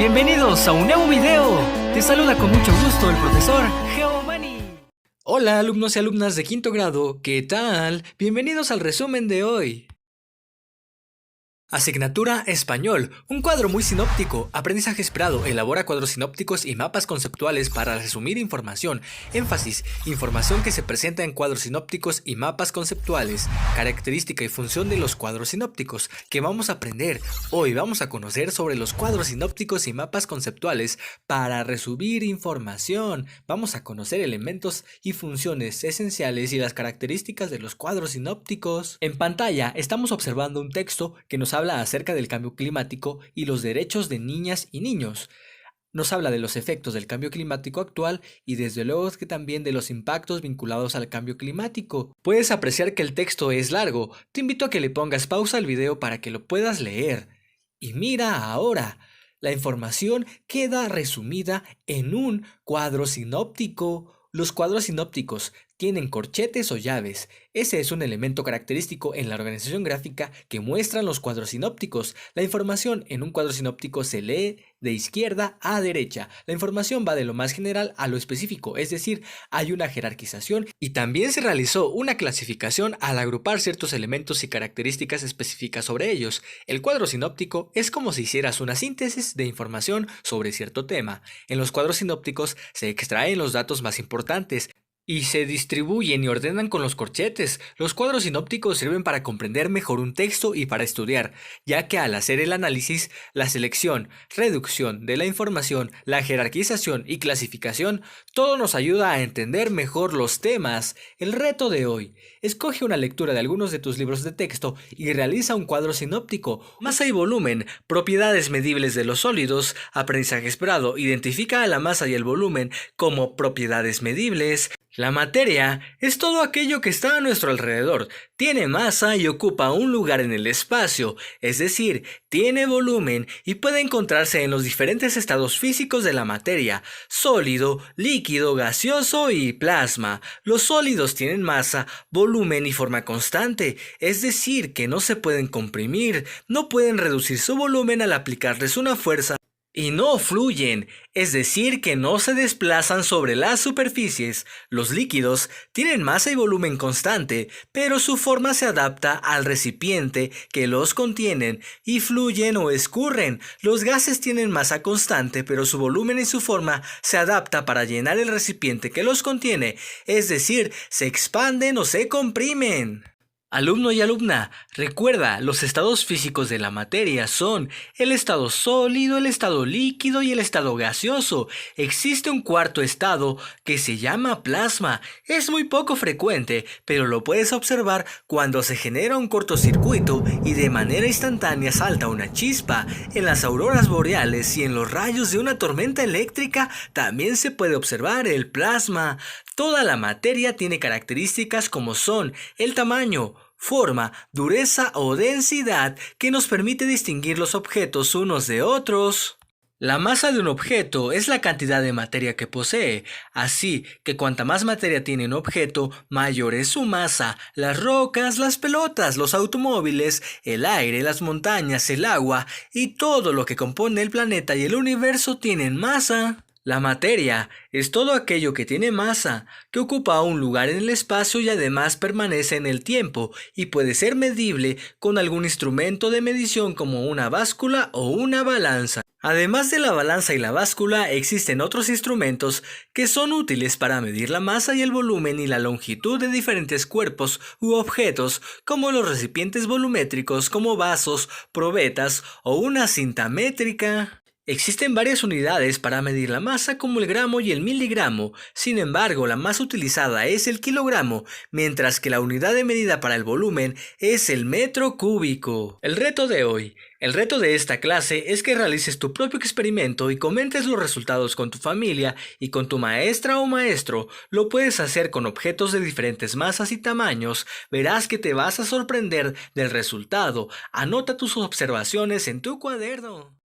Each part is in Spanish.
Bienvenidos a un nuevo video. Te saluda con mucho gusto el profesor Geomani. Hola alumnos y alumnas de quinto grado, ¿qué tal? Bienvenidos al resumen de hoy. Asignatura Español, un cuadro muy sinóptico, aprendizaje esperado, elabora cuadros sinópticos y mapas conceptuales para resumir información, énfasis, información que se presenta en cuadros sinópticos y mapas conceptuales, característica y función de los cuadros sinópticos, que vamos a aprender. Hoy vamos a conocer sobre los cuadros sinópticos y mapas conceptuales para resumir información, vamos a conocer elementos y funciones esenciales y las características de los cuadros sinópticos. En pantalla estamos observando un texto que nos habla acerca del cambio climático y los derechos de niñas y niños. Nos habla de los efectos del cambio climático actual y desde luego que también de los impactos vinculados al cambio climático. Puedes apreciar que el texto es largo. Te invito a que le pongas pausa al video para que lo puedas leer. Y mira ahora, la información queda resumida en un cuadro sinóptico. Los cuadros sinópticos tienen corchetes o llaves. Ese es un elemento característico en la organización gráfica que muestran los cuadros sinópticos. La información en un cuadro sinóptico se lee de izquierda a derecha. La información va de lo más general a lo específico, es decir, hay una jerarquización y también se realizó una clasificación al agrupar ciertos elementos y características específicas sobre ellos. El cuadro sinóptico es como si hicieras una síntesis de información sobre cierto tema. En los cuadros sinópticos se extraen los datos más importantes y se distribuyen y ordenan con los corchetes. Los cuadros sinópticos sirven para comprender mejor un texto y para estudiar, ya que al hacer el análisis, la selección, reducción de la información, la jerarquización y clasificación, todo nos ayuda a entender mejor los temas. El reto de hoy: escoge una lectura de algunos de tus libros de texto y realiza un cuadro sinóptico. Masa y volumen, propiedades medibles de los sólidos, aprendizaje esperado, identifica a la masa y el volumen como propiedades medibles. La materia es todo aquello que está a nuestro alrededor, tiene masa y ocupa un lugar en el espacio, es decir, tiene volumen y puede encontrarse en los diferentes estados físicos de la materia: sólido, líquido, gaseoso y plasma. Los sólidos tienen masa, volumen y forma constante, es decir, que no se pueden comprimir, no pueden reducir su volumen al aplicarles una fuerza, y no fluyen, es decir, que no se desplazan sobre las superficies. Los líquidos tienen masa y volumen constante, pero su forma se adapta al recipiente que los contienen y fluyen o escurren. Los gases tienen masa constante, pero su volumen y su forma se adapta para llenar el recipiente que los contiene, es decir, se expanden o se comprimen. Alumno y alumna, recuerda, los estados físicos de la materia son el estado sólido, el estado líquido y el estado gaseoso. Existe un cuarto estado que se llama plasma. Es muy poco frecuente, pero lo puedes observar cuando se genera un cortocircuito y de manera instantánea salta una chispa. En las auroras boreales y en los rayos de una tormenta eléctrica también se puede observar el plasma. Toda la materia tiene características como son el tamaño, forma, dureza o densidad que nos permite distinguir los objetos unos de otros. La masa de un objeto es la cantidad de materia que posee, así que cuanta más materia tiene un objeto, mayor es su masa. Las rocas, las pelotas, los automóviles, el aire, las montañas, el agua y todo lo que compone el planeta y el universo tienen masa. La materia es todo aquello que tiene masa, que ocupa un lugar en el espacio y además permanece en el tiempo y puede ser medible con algún instrumento de medición como una báscula o una balanza. Además de la balanza y la báscula, existen otros instrumentos que son útiles para medir la masa y el volumen y la longitud de diferentes cuerpos u objetos, como los recipientes volumétricos como vasos, probetas o una cinta métrica. Existen varias unidades para medir la masa como el gramo y el miligramo. Sin embargo, la más utilizada es el kilogramo, mientras que la unidad de medida para el volumen es el metro cúbico. El reto de hoy. El reto de esta clase es que realices tu propio experimento y comentes los resultados con tu familia y con tu maestra o maestro. Lo puedes hacer con objetos de diferentes masas y tamaños. Verás que te vas a sorprender del resultado. Anota tus observaciones en tu cuaderno.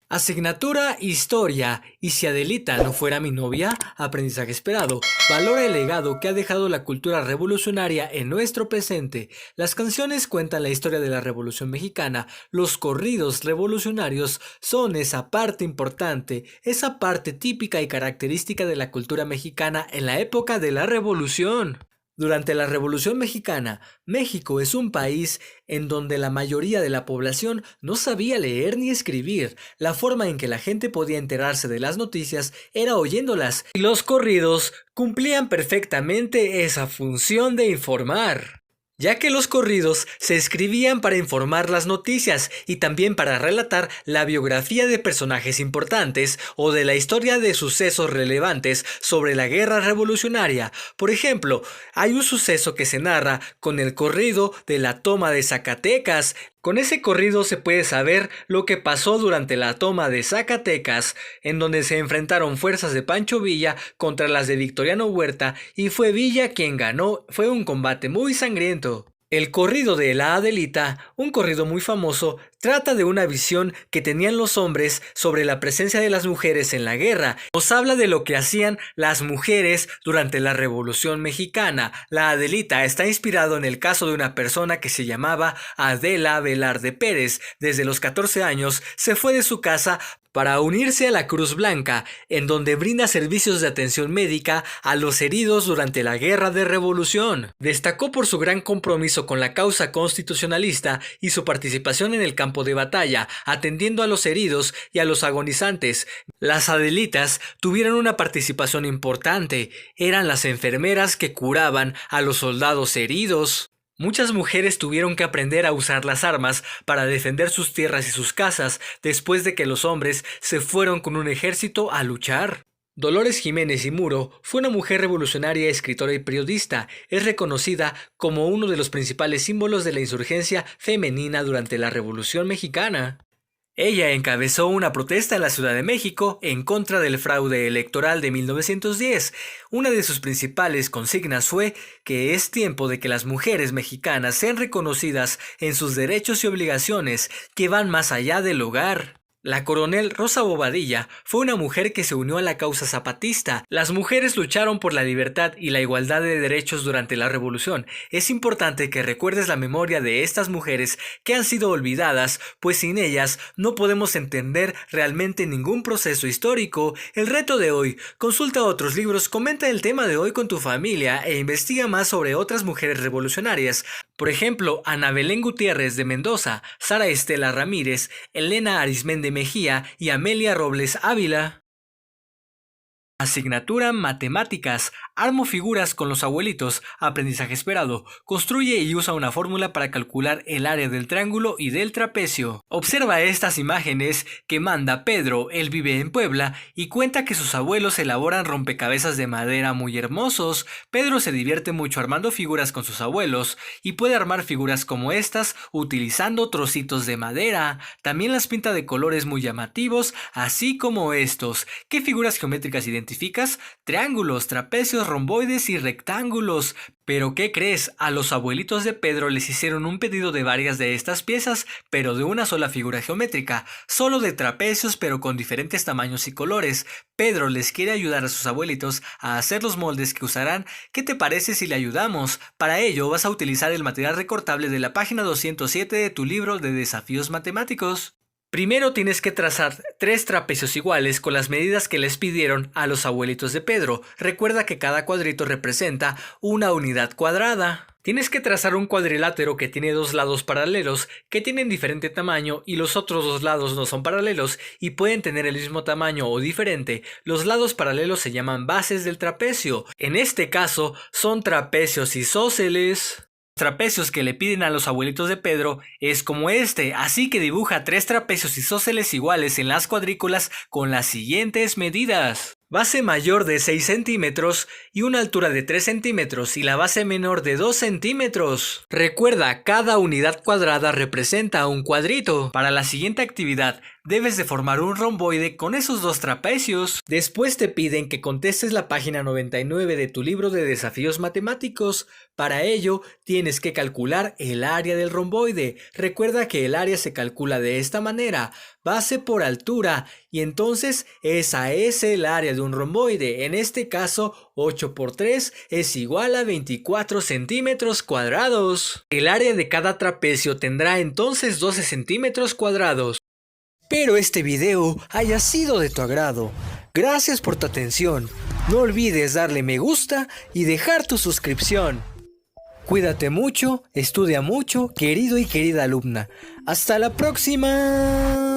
Asignatura Historia. ¿Y si Adelita no fuera mi novia? Aprendizaje esperado. Valora el legado que ha dejado la cultura revolucionaria en nuestro presente. Las canciones cuentan la historia de la Revolución Mexicana. Los corridos revolucionarios son esa parte importante, esa parte típica y característica de la cultura mexicana en la época de la Revolución. Durante la Revolución Mexicana, México es un país en donde la mayoría de la población no sabía leer ni escribir. La forma en que la gente podía enterarse de las noticias era oyéndolas, y los corridos cumplían perfectamente esa función de informar, ya que los corridos se escribían para informar las noticias y también para relatar la biografía de personajes importantes o de la historia de sucesos relevantes sobre la guerra revolucionaria. Por ejemplo, hay un suceso que se narra con el corrido de la toma de Zacatecas. Con ese corrido se puede saber lo que pasó durante la toma de Zacatecas, en donde se enfrentaron fuerzas de Pancho Villa contra las de Victoriano Huerta y fue Villa quien ganó. Fue un combate muy sangriento. El corrido de la Adelita, un corrido muy famoso, trata de una visión que tenían los hombres sobre la presencia de las mujeres en la guerra. Nos habla de lo que hacían las mujeres durante la Revolución Mexicana. La Adelita está inspirado en el caso de una persona que se llamaba Adela Velarde Pérez. Desde los 14 años se fue de su casa para unirse a la Cruz Blanca, en donde brinda servicios de atención médica a los heridos durante la Guerra de Revolución. Destacó por su gran compromiso con la causa constitucionalista y su participación en el campo de batalla, atendiendo a los heridos y a los agonizantes. Las Adelitas tuvieron una participación importante, eran las enfermeras que curaban a los soldados heridos. Muchas mujeres tuvieron que aprender a usar las armas para defender sus tierras y sus casas después de que los hombres se fueron con un ejército a luchar. Dolores Jiménez y Muro fue una mujer revolucionaria, escritora y periodista. Es reconocida como uno de los principales símbolos de la insurgencia femenina durante la Revolución Mexicana. Ella encabezó una protesta en la Ciudad de México en contra del fraude electoral de 1910. Una de sus principales consignas fue que es tiempo de que las mujeres mexicanas sean reconocidas en sus derechos y obligaciones que van más allá del hogar. La coronel Rosa Bobadilla fue una mujer que se unió a la causa zapatista. Las mujeres lucharon por la libertad y la igualdad de derechos durante la revolución. Es importante que recuerdes la memoria de estas mujeres que han sido olvidadas, pues sin ellas no podemos entender realmente ningún proceso histórico. El reto de hoy: consulta otros libros, comenta el tema de hoy con tu familia e investiga más sobre otras mujeres revolucionarias. Por ejemplo, Ana Belén Gutiérrez de Mendoza, Sara Estela Ramírez, Elena Arismendi Mejía y Amelia Robles Ávila. Asignatura Matemáticas. Armo figuras con los abuelitos. Aprendizaje esperado. Construye y usa una fórmula para calcular el área del triángulo y del trapecio. Observa estas imágenes que manda Pedro. Él vive en Puebla y cuenta que sus abuelos elaboran rompecabezas de madera muy hermosos. Pedro se divierte mucho armando figuras con sus abuelos y puede armar figuras como estas utilizando trocitos de madera. También las pinta de colores muy llamativos, así como estos. ¿Qué figuras geométricas identificas? Triángulos, trapecios, romboides y rectángulos. ¿Pero qué crees? A los abuelitos de Pedro les hicieron un pedido de varias de estas piezas, pero de una sola figura geométrica, solo de trapecios pero con diferentes tamaños y colores. Pedro les quiere ayudar a sus abuelitos a hacer los moldes que usarán. ¿Qué te parece si le ayudamos? Para ello vas a utilizar el material recortable de la página 207 de tu libro de desafíos matemáticos. Primero tienes que trazar 3 trapecios iguales con las medidas que les pidieron a los abuelitos de Pedro. Recuerda que cada cuadrito representa una unidad cuadrada. Tienes que trazar un cuadrilátero que tiene 2 lados paralelos que tienen diferente tamaño y los otros 2 lados no son paralelos y pueden tener el mismo tamaño o diferente. Los lados paralelos se llaman bases del trapecio. En este caso son trapecios isósceles. Trapecios que le piden a los abuelitos de Pedro es como este, así que dibuja 3 trapecios isósceles iguales en las cuadrículas con las siguientes medidas. base mayor de 6 centímetros y una altura de 3 centímetros y la base menor de 2 centímetros. Recuerda, cada unidad cuadrada representa un cuadrito. Para la siguiente actividad, debes de formar un romboide con esos dos trapecios. Después te piden que contestes la página 99 de tu libro de desafíos matemáticos. Para ello, tienes que calcular el área del romboide. Recuerda que el área se calcula de esta manera, base por altura, y entonces esa es el área de un romboide. En este caso, 8 por 3 es igual a 24 centímetros cuadrados. El área de cada trapecio tendrá entonces 12 centímetros cuadrados. Espero este video haya sido de tu agrado. Gracias por tu atención. No olvides darle me gusta y dejar tu suscripción. Cuídate mucho, estudia mucho, querido y querida alumna. ¡Hasta la próxima!